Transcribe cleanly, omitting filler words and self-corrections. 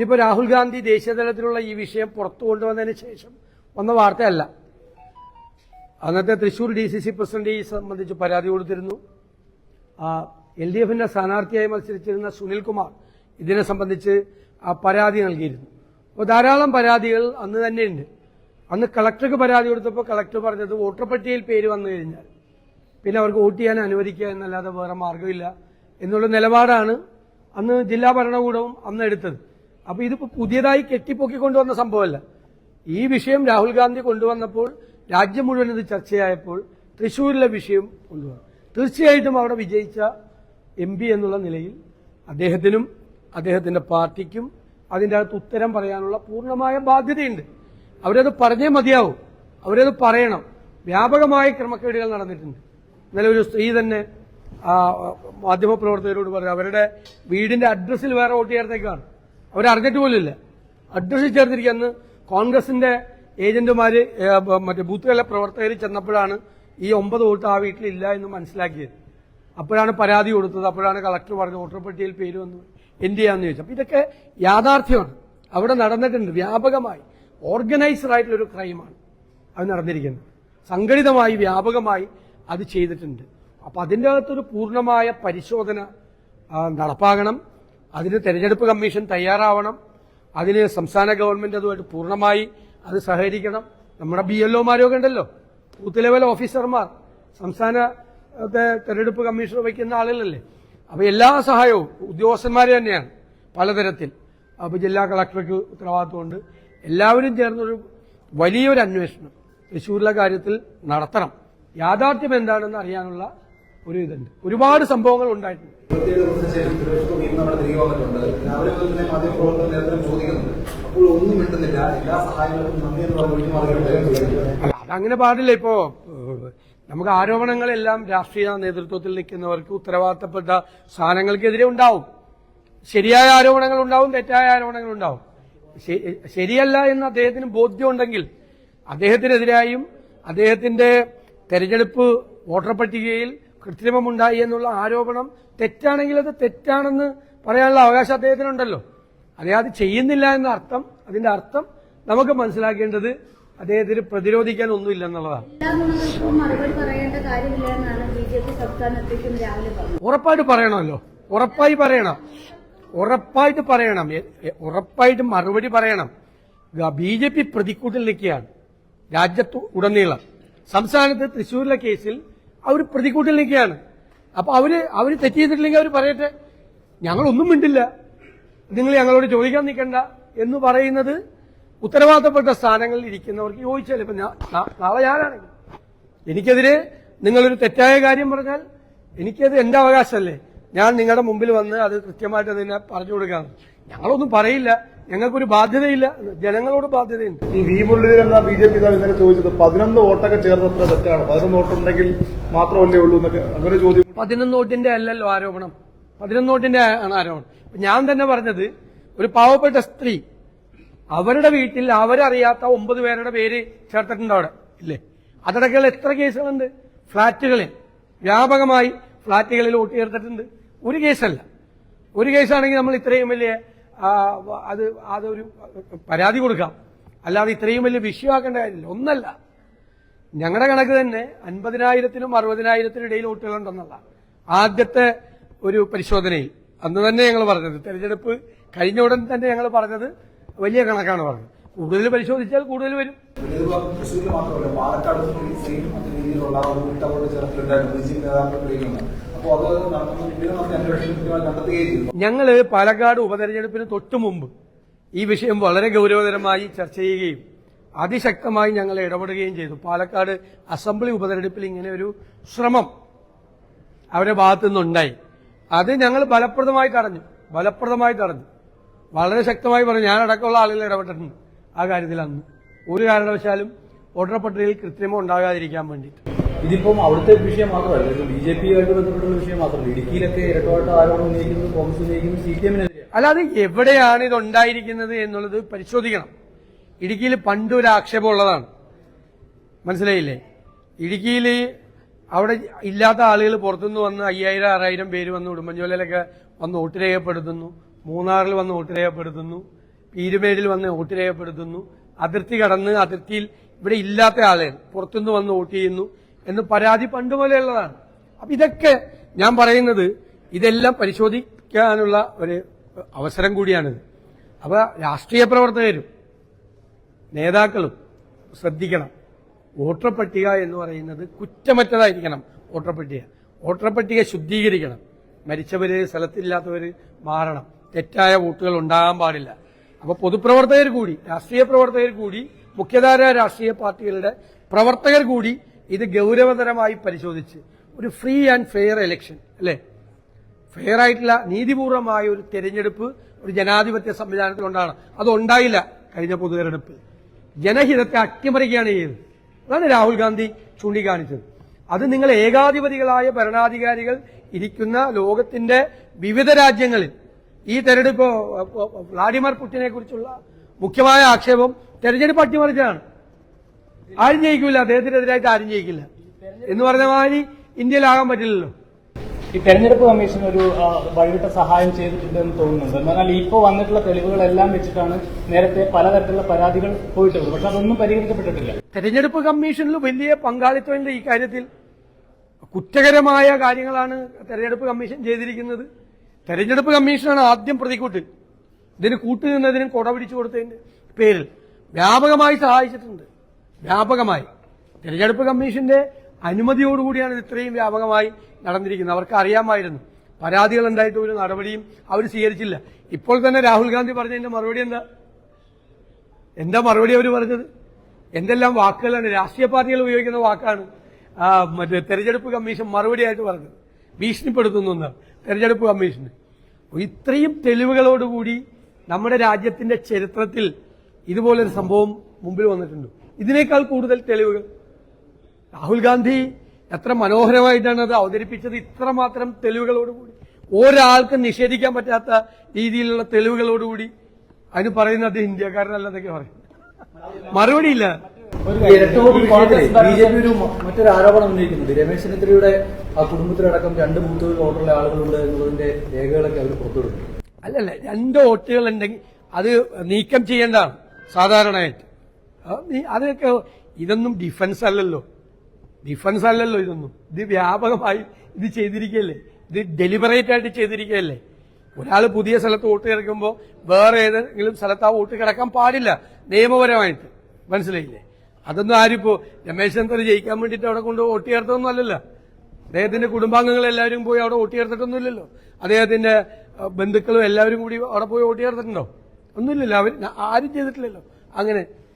ഇതിപ്പോൾ രാഹുൽ ഗാന്ധി ദേശീയതലത്തിലുള്ള ഈ വിഷയം പുറത്തു കൊണ്ടുവന്നതിന് ശേഷം വന്ന വാർത്തയല്ല. അന്നത്തെ തൃശൂർ DCC പ്രസിഡന്റ് ഈ സംബന്ധിച്ച് പരാതി കൊടുത്തിരുന്നു. LDFന്റെ സ്ഥാനാർത്ഥിയായി മത്സരിച്ചിരുന്ന സുനിൽകുമാർ ഇതിനെ സംബന്ധിച്ച് പരാതി നൽകിയിരുന്നു. അപ്പോൾ ധാരാളം പരാതികൾ അന്ന് തന്നെയുണ്ട്. അന്ന് കളക്ടർക്ക് പരാതി കൊടുത്തപ്പോൾ കളക്ടർ പറഞ്ഞത് വോട്ടർ പട്ടികയിൽ പേര് വന്നു കഴിഞ്ഞാൽ പിന്നെ അവർക്ക് വോട്ട് ചെയ്യാൻ അനുവദിക്കുക എന്നല്ലാതെ വേറെ മാർഗമില്ല എന്നുള്ള നിലപാടാണ് അന്ന് ജില്ലാ ഭരണകൂടവും അന്ന് എടുത്തത്. അപ്പോൾ ഇതിപ്പോൾ പുതിയതായി കെട്ടിപ്പൊക്കിക്കൊണ്ടുവന്ന സംഭവമല്ല. ഈ വിഷയം രാഹുൽ ഗാന്ധി കൊണ്ടുവന്നപ്പോൾ രാജ്യം മുഴുവൻ ഇത് ചർച്ചയായപ്പോൾ തൃശ്ശൂരിലെ വിഷയം കൊണ്ടുവന്നു. തീർച്ചയായിട്ടും അവിടെ വിജയിച്ച MP എന്നുള്ള നിലയിൽ അദ്ദേഹത്തിനും അദ്ദേഹത്തിന്റെ പാർട്ടിക്കും അതിൻ്റെ അകത്ത് ഉത്തരം പറയാനുള്ള പൂർണ്ണമായ ബാധ്യതയുണ്ട്. അവരത് പറഞ്ഞേ മതിയാവും, അവരത് പറയണം. വ്യാപകമായ ക്രമക്കേടുകൾ നടന്നിട്ടുണ്ട്. ഇന്നലെ ഒരു സ്ത്രീ തന്നെ മാധ്യമപ്രവർത്തകരോട് പറഞ്ഞു അവരുടെ വീടിന്റെ അഡ്രസ്സിൽ വേറെ വോട്ട് ചേർത്തേക്കാണ്. അവരറിഞ്ഞിട്ട് പോലുമില്ല. അഡ്രസ്സിൽ ചേർത്തിരിക്കുന്ന കോൺഗ്രസിന്റെ ഏജന്റുമാര് മറ്റേ ബൂത്തുകളിലെ പ്രവർത്തകർ ചെന്നപ്പോഴാണ് ഈ 9 വോട്ട് ആ വീട്ടിലില്ല എന്ന് മനസ്സിലാക്കിയത്. അപ്പോഴാണ് പരാതി കൊടുത്തത്. അപ്പോഴാണ് കളക്ടർ പറഞ്ഞു വോട്ടർ പട്ടികയിൽ പേര് വന്നു, എന്ത് ചെയ്യാന്ന് ചോദിച്ചു. അപ്പൊ ഇതൊക്കെ യാഥാർത്ഥ്യമാണ്, അവിടെ നടന്നിട്ടുണ്ട്. വ്യാപകമായി ഓർഗനൈസ്ഡ് ആയിട്ടുള്ളൊരു ക്രൈമാണ് അത് നടന്നിരിക്കുന്നത്. സംഘടിതമായി വ്യാപകമായി അത് ചെയ്തിട്ടുണ്ട്. അപ്പൊ അതിൻ്റെ അകത്തൊരു പൂർണ്ണമായ പരിശോധന നടപ്പാകണം. അതിന് തെരഞ്ഞെടുപ്പ് കമ്മീഷൻ തയ്യാറാവണം. അതിന് സംസ്ഥാന ഗവൺമെന്റ് അതുമായിട്ട് പൂർണ്ണമായി അത് സഹകരിക്കണം. നമ്മുടെ BLOമാരൊക്കെ ഉണ്ടല്ലോ, ബൂത്ത് ലെവൽ ഓഫീസർമാർ, സംസ്ഥാന തെരഞ്ഞെടുപ്പ് കമ്മീഷണർ വയ്ക്കുന്ന ആളുകളല്ലേ. അപ്പൊ എല്ലാ സഹായവും ഉദ്യോഗസ്ഥന്മാര് തന്നെയാണ് പലതരത്തിൽ. അപ്പൊ ജില്ലാ കളക്ടർക്ക് ഉത്തരവാദിത്വമുണ്ട്. എല്ലാവരും ചേർന്നൊരു വലിയൊരു അന്വേഷണം തൃശ്ശൂരിലെ കാര്യത്തിൽ നടത്തണം. യാഥാർത്ഥ്യം എന്താണെന്ന് അറിയാനുള്ള ഒരു ഇതുണ്ട്. ഒരുപാട് സംഭവങ്ങൾ ഉണ്ടായിട്ടുണ്ട്. അതങ്ങനെ പാടില്ല. ഇപ്പോ നമുക്ക് ആരോപണങ്ങളെല്ലാം രാഷ്ട്രീയ നേതൃത്വത്തിൽ നിൽക്കുന്നവർക്ക് ഉത്തരവാദിത്തപ്പെട്ട സ്ഥാനങ്ങൾക്കെതിരെ ഉണ്ടാവും. ശരിയായ ആരോപണങ്ങൾ ഉണ്ടാവും, തെറ്റായ ആരോപണങ്ങൾ ഉണ്ടാവും. ശരിയല്ല എന്ന് അദ്ദേഹത്തിന് ബോധ്യമുണ്ടെങ്കിൽ അദ്ദേഹത്തിനെതിരായും അദ്ദേഹത്തിന്റെ തെരഞ്ഞെടുപ്പ് വോട്ടർ പട്ടികയിൽ കൃത്രിമമുണ്ടായി എന്നുള്ള ആരോപണം തെറ്റാണെങ്കിൽ അത് തെറ്റാണെന്ന് പറയാനുള്ള അവകാശം അദ്ദേഹത്തിനുണ്ടല്ലോ. അദ്ദേഹം അത് ചെയ്യുന്നില്ല എന്ന അർത്ഥം, അതിന്റെ അർത്ഥം നമുക്ക് മനസ്സിലാക്കേണ്ടത് അദ്ദേഹത്തിന് പ്രതിരോധിക്കാൻ ഒന്നുമില്ല എന്നുള്ളതാണ്. ഉറപ്പായിട്ട് പറയണമല്ലോ, ഉറപ്പായിട്ട് പറയണം, മറുപടി പറയണം. BJP പ്രതിക്കൂട്ടിൽ നിൽക്കുകയാണ് രാജ്യത്ത് ഉടനീളം. സംസ്ഥാനത്ത് തൃശ്ശൂരിലെ കേസിൽ അവർ പ്രതിക്കൂട്ടിൽ നിൽക്കുകയാണ്. അപ്പൊ അവര് തെറ്റ് ചെയ്തിട്ടില്ലെങ്കിൽ അവർ പറയട്ടെ, ഞങ്ങളൊന്നും മിണ്ടില്ല, നിങ്ങൾ ഞങ്ങളോട് ചോദിക്കാൻ നിൽക്കണ്ട എന്ന് പറയുന്നത് ഉത്തരവാദിത്തപ്പെട്ട സ്ഥാനങ്ങളിൽ ഇരിക്കുന്നവർക്ക് യോജിച്ചാൽ. ഇപ്പൊ നാളെ ഞാനാണെങ്കിൽ എനിക്കെതിരെ നിങ്ങളൊരു തെറ്റായ കാര്യം പറഞ്ഞാൽ എനിക്കത് എന്റെ അവകാശമല്ലേ. ഞാൻ നിങ്ങളുടെ മുമ്പിൽ വന്ന് അത് കൃത്യമായിട്ട് അതിനെ പറഞ്ഞു കൊടുക്കാം. ഞങ്ങളൊന്നും പറയില്ല, ഞങ്ങൾക്കൊരു ബാധ്യതയില്ല, ജനങ്ങളോട് ബാധ്യതയുണ്ട്. ഈ വി മുരളീധരൻ എന്ന BJP ഇന്നലെ ചോദിച്ചത് 11 വോട്ടൊക്കെ ചേർന്നത്ര തെറ്റാണ്, 11 വോട്ടുണ്ടെങ്കിൽ മാത്രമല്ലേ ഉള്ളൂ എന്നൊക്കെ അങ്ങനെ ചോദ്യം. 11 വോട്ടിന്റെ അല്ലല്ലോ ആരോപണം, 11 വോട്ടിന്റെ ആണ് ആരോപണം. ഞാൻ തന്നെ പറഞ്ഞത് ഒരു പാവപ്പെട്ട സ്ത്രീ അവരുടെ വീട്ടിൽ അവരറിയാത്ത 9 പേരുടെ പേര് ചേർത്തിട്ടുണ്ട് അവിടെ ഇല്ലേ. അതടക്കമുള്ള എത്ര കേസുകളുണ്ട്. ഫ്ളാറ്റുകളിൽ വ്യാപകമായി ഫ്ളാറ്റുകളിൽ വോട്ട് ചേർത്തിട്ടുണ്ട്. ഒരു കേസല്ല, ഒരു കേസാണെങ്കിൽ നമ്മൾ ഇത്രയും വലിയ അതൊരു പരാതി കൊടുക്കാം, അല്ലാതെ ഇത്രയും വലിയ വിഷയമാക്കേണ്ട കാര്യമില്ല. ഒന്നല്ല, ഞങ്ങളുടെ കണക്ക് തന്നെ 50,000-നും 60,000-നും ഇടയിൽ വോട്ടുകളുണ്ടെന്നുള്ള ആദ്യത്തെ ഒരു പരിശോധനയിൽ അന്ന് തന്നെ ഞങ്ങൾ പറഞ്ഞത്, തെരഞ്ഞെടുപ്പ് കഴിഞ്ഞ ഉടൻ തന്നെ ഞങ്ങൾ പറഞ്ഞത് വലിയ കണക്കാണ് പറഞ്ഞത്. കൂടുതൽ പരിശോധിച്ചാൽ കൂടുതൽ വരും. ഞങ്ങള് പാലക്കാട് ഉപതെരഞ്ഞെടുപ്പിന് തൊട്ടു മുമ്പ് ഈ വിഷയം വളരെ ഗൌരവതരമായി ചർച്ച ചെയ്യുകയും അതിശക്തമായി ഞങ്ങൾ ഇടപെടുകയും ചെയ്തു. പാലക്കാട് അസംബ്ലി ഉപതെരഞ്ഞെടുപ്പിൽ ഇങ്ങനെ ഒരു ശ്രമം അവരുടെ ഭാഗത്തു നിന്നുണ്ടായി. അത് ഞങ്ങൾ ഫലപ്രദമായി തടഞ്ഞു, വളരെ ശക്തമായി പറഞ്ഞു. ഞാനടക്കമുള്ള ആളുകൾ ഇടപെട്ടിട്ടുണ്ട് ആ കാര്യത്തിൽ. അന്ന് ഒരു കാരണവശാലും വോട്ടർ പട്ടികയിൽ കൃത്രിമം ഉണ്ടാകാതിരിക്കാൻ വേണ്ടിയിട്ട്. ഇതിപ്പം അവിടുത്തെ വിഷയം മാത്രമല്ല, BJP-യുമായിട്ട് ബന്ധപ്പെട്ടുള്ള വിഷയം മാത്രമല്ല. ഇടുക്കിയിലൊക്കെ ഇരട്ടവായിട്ട് ആരോപണം ഉന്നയിക്കുന്നത് കോൺഗ്രസ് ഉന്നയിക്കുന്നത് CPM-നെതിരെ. അല്ലാതെ എവിടെയാണ് ഇത് ഉണ്ടായിരിക്കുന്നത് എന്നുള്ളത് പരിശോധിക്കണം. ഇടുക്കിയിൽ പണ്ടൊരു ആക്ഷേപം ഉള്ളതാണ്, മനസ്സിലായില്ലേ. ഇടുക്കിയിൽ അവിടെ ഇല്ലാത്ത ആളുകൾ പുറത്തുനിന്ന് വന്ന് 5,000-6,000 പേര് വന്ന് ഉടുമ്പൻചോലയിലൊക്കെ വന്ന് വോട്ട് രേഖപ്പെടുത്തുന്നു, മൂന്നാറിൽ വന്ന് വോട്ട് രേഖപ്പെടുത്തുന്നു. പീരുമേടിൽ വന്ന് വോട്ട് രേഖപ്പെടുത്തുന്നു, അതിർത്തി കടന്ന് അതിർത്തിയിൽ ഇവിടെ ഇല്ലാത്ത ആളുകൾ പുറത്തുനിന്ന് വന്ന് വോട്ട് ചെയ്യുന്നു എന്ന് പരാതി പണ്ടുപോലെയുള്ളതാണ്. അപ്പൊ ഇതൊക്കെ ഞാൻ പറയുന്നത് ഇതെല്ലാം പരിശോധിക്കാനുള്ള ഒരു അവസരം കൂടിയാണിത്. അപ്പൊ രാഷ്ട്രീയ പ്രവർത്തകരും നേതാക്കളും ശ്രദ്ധിക്കണം. വോട്ടർ പട്ടിക എന്ന് പറയുന്നത് കുറ്റമറ്റതായിരിക്കണം. വോട്ടർ പട്ടിക ശുദ്ധീകരിക്കണം. മരിച്ചവര്, സ്ഥലത്തില്ലാത്തവര് മാറണം. തെറ്റായ വോട്ടുകൾ ഉണ്ടാകാൻ പാടില്ല. അപ്പൊ പൊതുപ്രവർത്തകർ കൂടി, രാഷ്ട്രീയ പ്രവർത്തകർ കൂടി, മുഖ്യധാര രാഷ്ട്രീയ പാർട്ടികളുടെ പ്രവർത്തകർ കൂടി ഇത് ഗൗരവതരമായി പരിശോധിച്ച് ഒരു ഫ്രീ ആൻഡ് ഫെയർ ഇലക്ഷൻ, അല്ലെ, ഫെയർ ആയിട്ടുള്ള നീതിപൂർവമായ ഒരു തെരഞ്ഞെടുപ്പ് ഒരു ജനാധിപത്യ സംവിധാനത്തിൽ ഉണ്ടാകണം. അതുണ്ടായില്ല കഴിഞ്ഞ പൊതുതെരഞ്ഞെടുപ്പിൽ. ജനഹിതത്തെ അട്ടിമറിക്കുകയാണ് ചെയ്തത്. അതാണ് രാഹുൽ ഗാന്ധി ചൂണ്ടിക്കാണിച്ചത്. അത് നിങ്ങൾ ഏകാധിപതികളായ ഭരണാധികാരികൾ ഇരിക്കുന്ന ലോകത്തിന്റെ വിവിധ രാജ്യങ്ങളിൽ ഈ തെരഞ്ഞെടുപ്പ് വ്ളാഡിമിർ പുടിനെ കുറിച്ചുള്ള മുഖ്യമായ ആക്ഷേപം തെരഞ്ഞെടുപ്പ് അട്ടിമറിച്ചതാണ്. ആരും ജയിക്കില്ല, അദ്ദേഹത്തിനെതിരായിട്ട് ആരും ജയിക്കില്ല എന്ന് പറഞ്ഞ മാതിരി ഇന്ത്യയിലാകാൻ പറ്റില്ലല്ലോ. ഈ തെരഞ്ഞെടുപ്പ് കമ്മീഷൻ ഒരു വഴിവിട്ട സഹായം ചെയ്തിട്ടുണ്ടെന്ന് തോന്നുന്നുണ്ട്. എന്നാൽ ഇപ്പോൾ വന്നിട്ടുള്ള തെളിവുകളെല്ലാം വെച്ചിട്ടാണ് നേരത്തെ പലതരത്തിലുള്ള പരാതികൾ പോയിട്ടുള്ളത്. പക്ഷെ അതൊന്നും പരിഹരിക്കപ്പെട്ടിട്ടില്ല. തെരഞ്ഞെടുപ്പ് കമ്മീഷനിൽ വലിയ പങ്കാളിത്തമുണ്ട്. ഈ കാര്യത്തിൽ കുറ്റകരമായ കാര്യങ്ങളാണ് തെരഞ്ഞെടുപ്പ് കമ്മീഷൻ ചെയ്തിരിക്കുന്നത്. തെരഞ്ഞെടുപ്പ് കമ്മീഷനാണ് ആദ്യം പ്രതിക്കൂട്ട്. ഇതിന് കൂട്ടുനിന്നതിനും കൊട പിടിച്ചു കൊടുത്തതിന്റെ പേരിൽ വ്യാപകമായി സഹായിച്ചിട്ടുണ്ട്. വ്യാപകമായി തെരഞ്ഞെടുപ്പ് കമ്മീഷന്റെ അനുമതിയോടുകൂടിയാണ് ഇത് ഇത്രയും വ്യാപകമായി നടന്നിരിക്കുന്നത്. അവർക്ക് അറിയാമായിരുന്നു. പരാതികൾ ഉണ്ടായിട്ട് ഒരു നടപടിയും അവർ സ്വീകരിച്ചില്ല. ഇപ്പോൾ തന്നെ രാഹുൽ ഗാന്ധി പറഞ്ഞതിന്റെ മറുപടി എന്താ മറുപടി അവർ പറഞ്ഞത്? എന്തെല്ലാം വാക്കുകളാണ് രാഷ്ട്രീയ പാർട്ടികൾ ഉപയോഗിക്കുന്ന വാക്കാണ് മറ്റേ തെരഞ്ഞെടുപ്പ് കമ്മീഷൻ മറുപടിയായിട്ട് പറഞ്ഞത്. ഭീഷണിപ്പെടുത്തുന്നു എന്നാണ് തെരഞ്ഞെടുപ്പ് കമ്മീഷന്. ഇത്രയും തെളിവുകളോടുകൂടി നമ്മുടെ രാജ്യത്തിന്റെ ചരിത്രത്തിൽ ഇതുപോലൊരു സംഭവം മുമ്പിൽ വന്നിട്ടുണ്ട്. ഇതിനേക്കാൾ കൂടുതൽ തെളിവുകൾ രാഹുൽ ഗാന്ധി എത്ര മനോഹരമായിട്ടാണ് അത് അവതരിപ്പിച്ചത്. ഇത്രമാത്രം തെളിവുകളോടുകൂടി, ഒരാൾക്കും നിഷേധിക്കാൻ പറ്റാത്ത രീതിയിലുള്ള തെളിവുകളോടുകൂടി അതിന് പറയുന്നത് അത് ഇന്ത്യക്കാരനല്ലെന്നൊക്കെ പറയും. മറുപടിയില്ല. ബി ജെ പി ഒരു മറ്റൊരു ആരോപണം ഉന്നയിക്കുന്നുണ്ട്. രമേശ് ചെന്നിത്തലയുടെ ആ കുടുംബത്തിലടക്കം 2 ബൂത്തുകളിൽ വോട്ടുള്ള ആളുകളുണ്ട് എന്നുള്ളതിന്റെ രേഖകളൊക്കെ അവർ പുറത്തുവിടുന്നു. അല്ലല്ല, 2 വോട്ടുകൾ ഉണ്ടെങ്കിൽ അത് നീക്കം ചെയ്യേണ്ടതാണ് സാധാരണയായിട്ട്. അതൊക്കെ ഇതൊന്നും ഡിഫൻസ് അല്ലല്ലോ ഇതൊന്നും. ഇത് വ്യാപകമായി ഇത് ചെയ്തിരിക്കുകയല്ലേ, ഇത് ഡെലിബറേറ്റ് ആയിട്ട് ചെയ്തിരിക്കുകയല്ലേ. ഒരാൾ പുതിയ സ്ഥലത്ത് വോട്ട് കിടക്കുമ്പോൾ വേറെ ഏതെങ്കിലും സ്ഥലത്ത് ആ വോട്ട് കിടക്കാൻ പാടില്ല നിയമപരമായിട്ട്. മനസ്സിലായില്ലേ? അതൊന്നും ആരിപ്പോ രമേശ് ചെന്നിത്തല ജയിക്കാൻ വേണ്ടിയിട്ട് അവിടെ കൊണ്ട് വോട്ട് ചേർത്തൊന്നും അല്ലല്ലോ. അദ്ദേഹത്തിന്റെ കുടുംബാംഗങ്ങൾ എല്ലാവരും പോയി അവിടെ വോട്ട് ചേർത്തിട്ടൊന്നുമില്ലല്ലോ. അദ്ദേഹത്തിന്റെ ബന്ധുക്കളും എല്ലാവരും കൂടി അവിടെ പോയി വോട്ട് ചേർത്തിട്ടുണ്ടോ? ഒന്നുമില്ലല്ലോ. അവർ ആരും ചെയ്തിട്ടില്ലല്ലോ അങ്ങനെ.